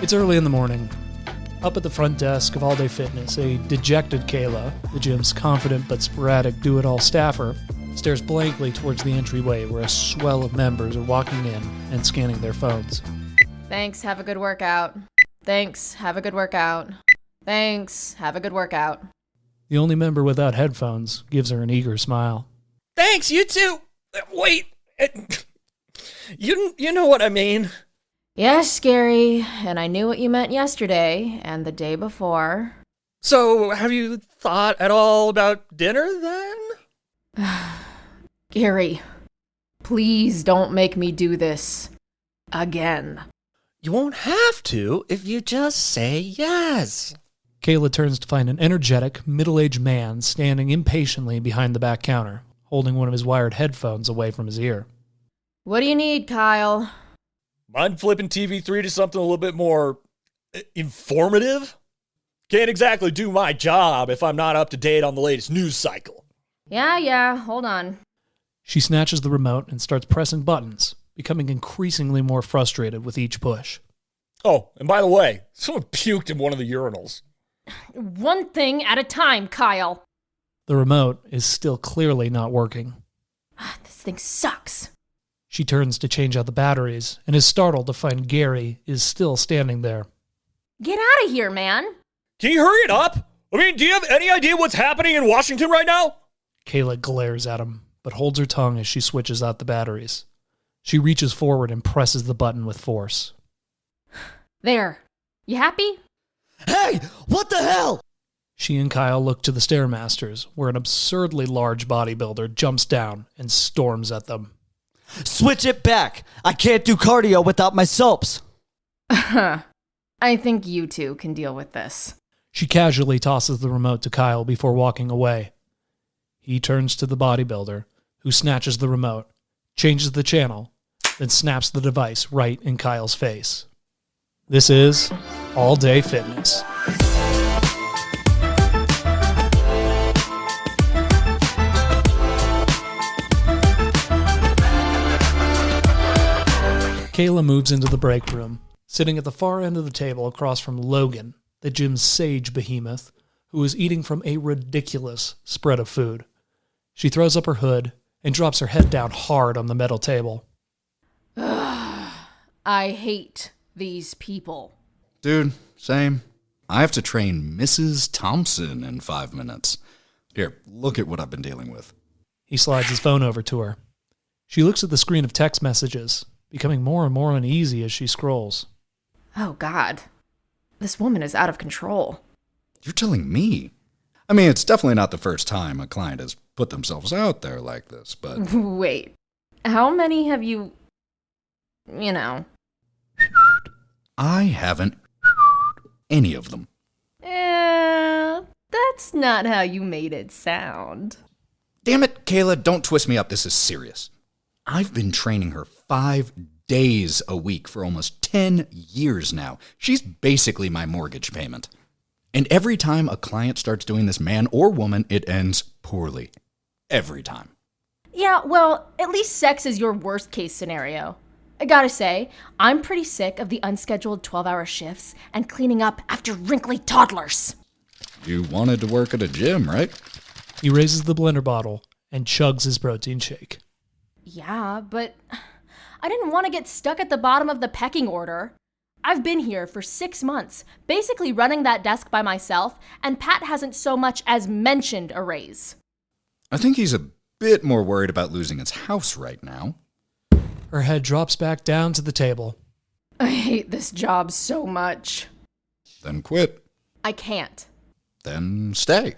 It's early in the morning. Up at the front desk of All Day Fitness, a dejected Kayla, the gym's confident but sporadic do-it-all staffer, stares blankly towards the entryway where a swell of members are walking in and scanning their phones. Thanks, have a good workout. Thanks, have a good workout. Thanks, have a good workout. The only member without headphones gives her an eager smile. Thanks, you too. Wait, you know what I mean. Yes, Gary, and I knew what you meant yesterday and the day before. So, have you thought at all about dinner then? Gary, please don't make me do this again. You won't have to if you just say yes. Kayla turns to find an energetic, middle-aged man standing impatiently behind the back counter, holding one of his wired headphones away from his ear. What do you need, Kyle? Mind flipping TV3 to something a little bit more informative? Can't exactly do my job if I'm not up to date on the latest news cycle. Yeah, hold on. She snatches the remote and starts pressing buttons, becoming increasingly more frustrated with each push. Oh, and by the way, someone puked in one of the urinals. One thing at a time, Kyle. The remote is still clearly not working. This thing sucks. She turns to change out the batteries and is startled to find Gary is still standing there. Get out of here, man. Can you hurry it up? I mean, do you have any idea what's happening in Washington right now? Kayla glares at him, but holds her tongue as she switches out the batteries. She reaches forward and presses the button with force. There. You happy? Hey, what the hell? She and Kyle look to the Stairmasters, where an absurdly large bodybuilder jumps down and storms at them. Switch it back. I can't do cardio without my soaps. I think you two can deal with this. She casually tosses the remote to Kyle before walking away. He turns to the bodybuilder, who snatches the remote, changes the channel, then snaps the device right in Kyle's face. This is All Day Fitness. Kayla moves into the break room, sitting at the far end of the table across from Logan, the gym's sage behemoth, who is eating from a ridiculous spread of food. She throws up her hood and drops her head down hard on the metal table. I hate these people. Dude, same. I have to train Mrs. Thompson in 5 minutes. Here, look at what I've been dealing with. He slides his phone over to her. She looks at the screen of text messages, becoming more and more uneasy as she scrolls. Oh, God. This woman is out of control. You're telling me? I mean, it's definitely not the first time a client has put themselves out there like this, but... Wait. How many have you... I haven't any of them. That's not how you made it sound. Damn it, Kayla, don't twist me up. This is serious. I've been training her 5 days a week for almost 10 years now. She's basically my mortgage payment. And every time a client starts doing this, man or woman, it ends poorly. Every time. Yeah, well, at least sex is your worst case scenario. I gotta say, I'm pretty sick of the unscheduled 12-hour shifts and cleaning up after wrinkly toddlers. You wanted to work at a gym, right? He raises the blender bottle and chugs his protein shake. Yeah, but I didn't want to get stuck at the bottom of the pecking order. I've been here for 6 months, basically running that desk by myself, and Pat hasn't so much as mentioned a raise. I think he's a bit more worried about losing his house right now. Her head drops back down to the table. I hate this job so much. Then quit. I can't. Then stay.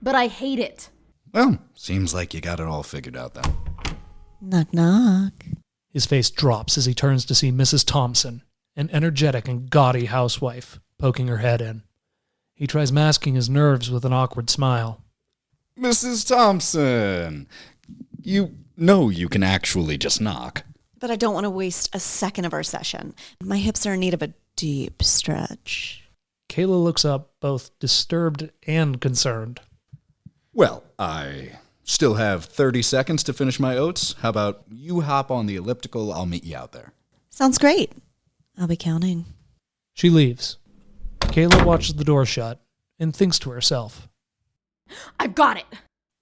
But I hate it. Well, seems like you got it all figured out then. Knock, knock. His face drops as he turns to see Mrs. Thompson, an energetic and gaudy housewife, poking her head in. He tries masking his nerves with an awkward smile. Mrs. Thompson, you know you can actually just knock. But I don't want to waste a second of our session. My hips are in need of a deep stretch. Kayla looks up, both disturbed and concerned. Well, I still have 30 seconds to finish my oats. How about you hop on the elliptical? I'll meet you out there. Sounds great. I'll be counting. She leaves. Kayla watches the door shut and thinks to herself. I've got it.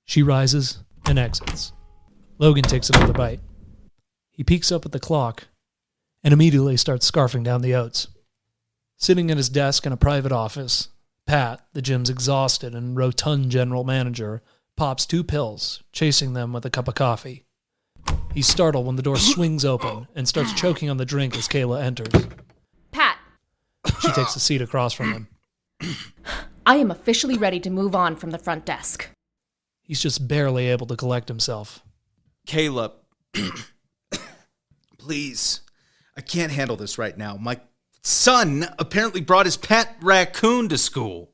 She rises and exits. Logan takes another bite. He peeks up at the clock and immediately starts scarfing down the oats. Sitting at his desk in a private office, Pat, the gym's exhausted and rotund general manager, pops 2 pills, chasing them with a cup of coffee. He's startled when the door swings open and starts choking on the drink as Kayla enters. Pat, She takes a seat across from him. I am officially ready to move on from the front desk. He's just barely able to collect himself. Kayla, please. I can't handle this right now. My son apparently brought his pet raccoon to school.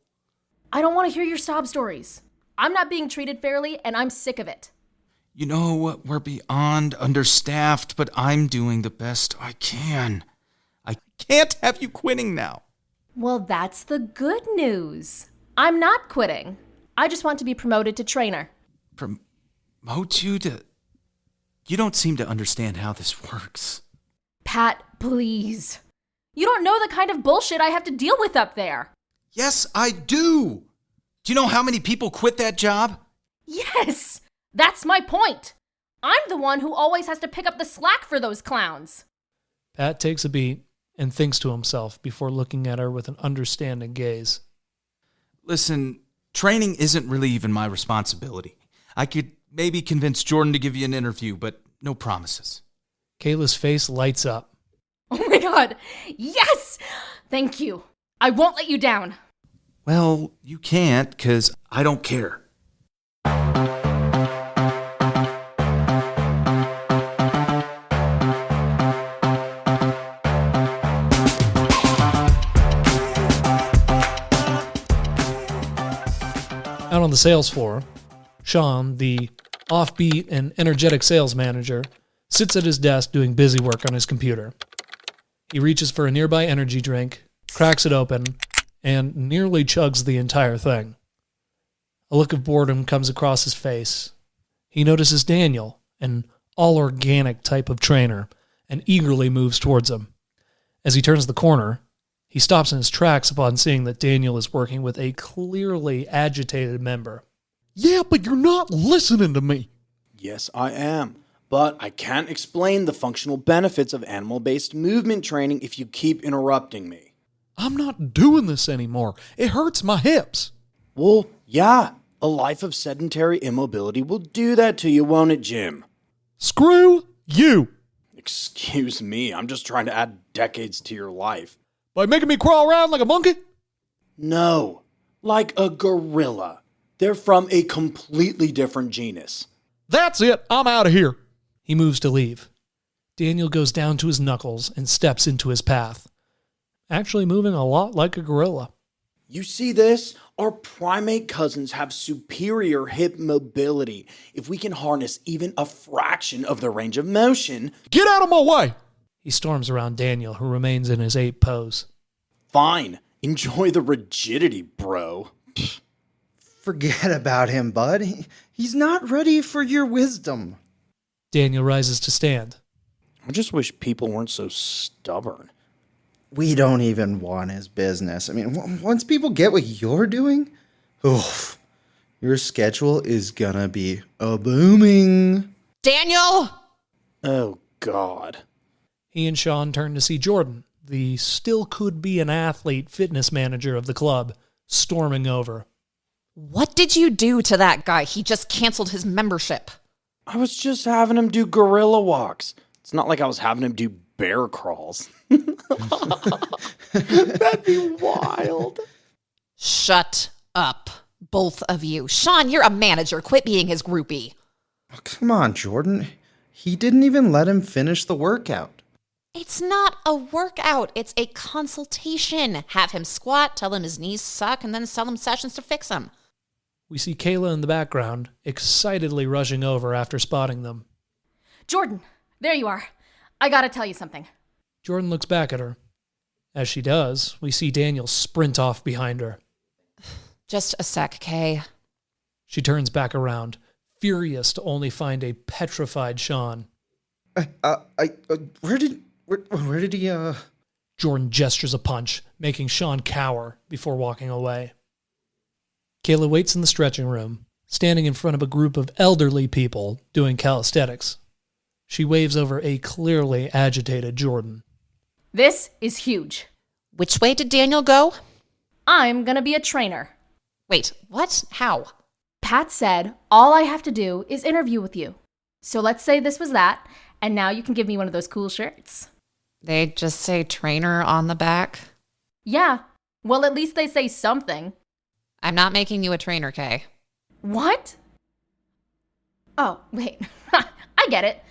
I don't want to hear your sob stories. I'm not being treated fairly, and I'm sick of it. You know, we're beyond understaffed, but I'm doing the best I can. I can't have you quitting now. Well, that's the good news. I'm not quitting. I just want to be promoted to trainer. Promote you to... You don't seem to understand how this works. Pat, please. You don't know the kind of bullshit I have to deal with up there. Yes, I do. Do you know how many people quit that job? Yes, that's my point. I'm the one who always has to pick up the slack for those clowns. Pat takes a beat and thinks to himself before looking at her with an understanding gaze. Listen, training isn't really even my responsibility. I could maybe convince Jordyn to give you an interview, but no promises. Kayla's face lights up. Oh my god, yes! Thank you. I won't let you down. Well, you can't, because I don't care. Out on the sales floor, Sean, the offbeat and energetic sales manager, sits at his desk doing busy work on his computer. He reaches for a nearby energy drink, cracks it open, and nearly chugs the entire thing. A look of boredom comes across his face. He notices Daniel, an all-organic type of trainer, and eagerly moves towards him. As he turns the corner, he stops in his tracks upon seeing that Daniel is working with a clearly agitated member. Yeah, but you're not listening to me. Yes, I am. But I can't explain the functional benefits of animal-based movement training if you keep interrupting me. I'm not doing this anymore. It hurts my hips. Well, yeah, a life of sedentary immobility will do that to you, won't it, Jim? Screw you. Excuse me, I'm just trying to add decades to your life. By making me crawl around like a monkey? No, like a gorilla. They're from a completely different genus. That's it. I'm out of here. He moves to leave. Daniel goes down to his knuckles and steps into his path, actually moving a lot like a gorilla. You see this? Our primate cousins have superior hip mobility. If we can harness even a fraction of their range of motion... Get out of my way! He storms around Daniel, who remains in his ape pose. Fine. Enjoy the rigidity, bro. Forget about him, bud. He's not ready for your wisdom. Daniel rises to stand. I just wish people weren't so stubborn. We don't even want his business. I mean, once people get what you're doing, oof, your schedule is gonna be booming. Daniel! Oh, God. He and Sean turn to see Jordyn, the still could be an athlete fitness manager of the club, storming over. What did you do to that guy? He just canceled his membership. I was just having him do gorilla walks. It's not like I was having him do bear crawls. That'd be wild. Shut up, both of you. Sean, you're a manager. Quit being his groupie. Oh, come on, Jordyn. He didn't even let him finish the workout. It's not a workout. It's a consultation. Have him squat, tell him his knees suck, and then sell him sessions to fix them. We see Kayla in the background, excitedly rushing over after spotting them. Jordyn, there you are. I gotta tell you something. Jordyn looks back at her. As she does, we see Daniel sprint off behind her. Just a sec, Kay. She turns back around, furious to only find a petrified Sean. Where did he, Jordyn gestures a punch, making Sean cower before walking away. Kayla waits in the stretching room, standing in front of a group of elderly people doing calisthenics. She waves over a clearly agitated Jordyn. This is huge. Which way did Daniel go? I'm gonna be a trainer. Wait, what? How? Pat said all I have to do is interview with you. So let's say this was that, and now you can give me one of those cool shirts. They just say trainer on the back? Yeah. Well, at least they say something. I'm not making you a trainer, Kay. What? Oh, wait. I get it.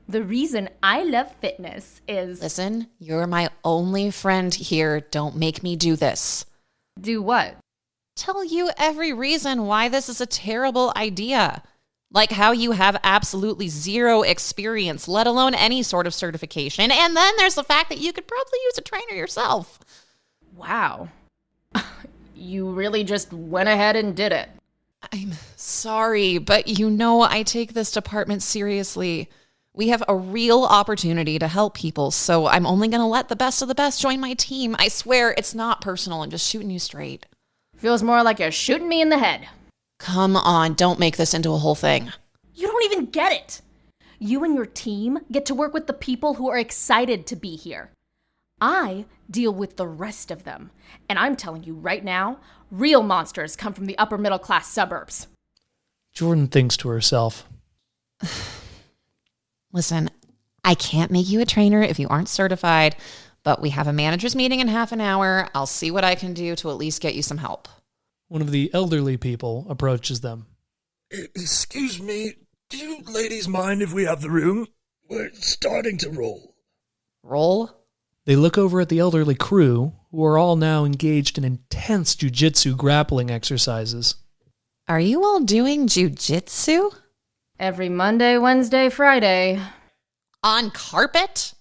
The reason I love fitness is... Listen, you're my only friend here. Don't make me do this. Do what? Tell you every reason why this is a terrible idea. Like how you have absolutely zero experience, let alone any sort of certification. And then there's the fact that you could probably use a trainer yourself. Wow. You really just went ahead and did it. I'm sorry, but you know I take this department seriously. We have a real opportunity to help people, so I'm only going to let the best of the best join my team. I swear it's not personal. I'm just shooting you straight. Feels more like you're shooting me in the head. Come on, don't make this into a whole thing. You don't even get it. You and your team get to work with the people who are excited to be here. I deal with the rest of them. And I'm telling you right now, real monsters come from the upper middle class suburbs. Jordyn thinks to herself. Listen, I can't make you a trainer if you aren't certified, but we have a manager's meeting in half an hour. I'll see what I can do to at least get you some help. One of the elderly people approaches them. Excuse me, do you ladies mind if we have the room? We're starting to roll. Roll? They look over at the elderly crew, who are all now engaged in intense jujitsu grappling exercises. Are you all doing jujitsu? Every Monday, Wednesday, Friday. On carpet?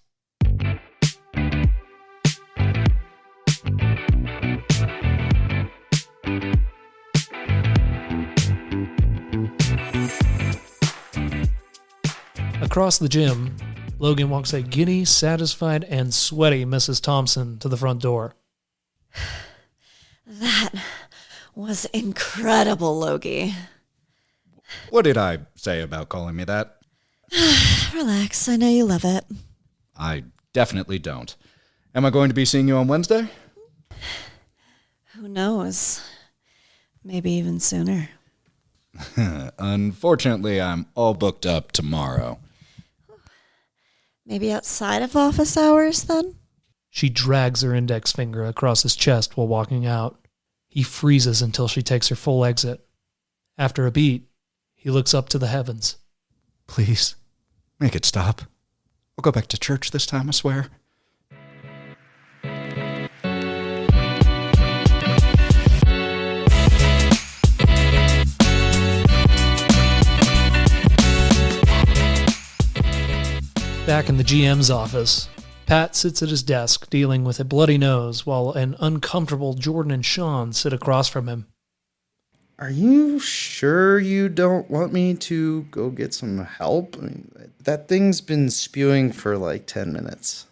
Across the gym, Logan walks a giddy, satisfied, and sweaty Mrs. Thompson to the front door. That was incredible, Logie. What did I say about calling me that? Relax, I know you love it. I definitely don't. Am I going to be seeing you on Wednesday? Who knows? Maybe even sooner. Unfortunately, I'm all booked up tomorrow. Maybe outside of office hours, then? She drags her index finger across his chest while walking out. He freezes until she takes her full exit. After a beat, he looks up to the heavens. Please, make it stop. I'll go back to church this time, I swear. Back in the GM's office, Pat sits at his desk dealing with a bloody nose while an uncomfortable Jordyn and Sean sit across from him. Are you sure you don't want me to go get some help? I mean, that thing's been spewing for like 10 minutes.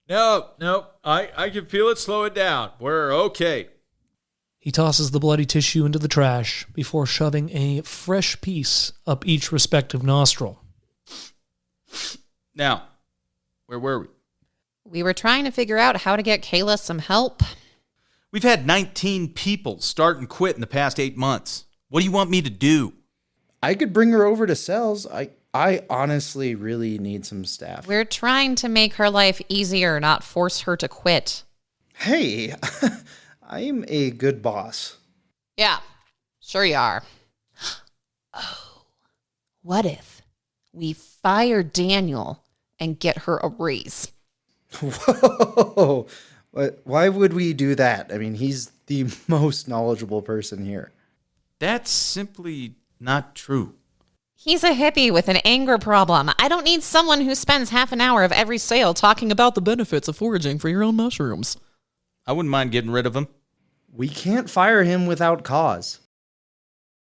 No, I can feel it slow it down. We're okay. He tosses the bloody tissue into the trash before shoving a fresh piece up each respective nostril. Now, where were we? We were trying to figure out how to get Kayla some help. We've had 19 people start and quit in the past 8 months. What do you want me to do? I could bring her over to Cells. I honestly really need some staff. We're trying to make her life easier, not force her to quit. Hey, I'm a good boss. Yeah, sure you are. Oh, what if we fire Daniel and get her a raise? Whoa. Why would we do that? I mean, he's the most knowledgeable person here. That's simply not true. He's a hippie with an anger problem. I don't need someone who spends half an hour of every sale talking about the benefits of foraging for your own mushrooms. I wouldn't mind getting rid of him. We can't fire him without cause.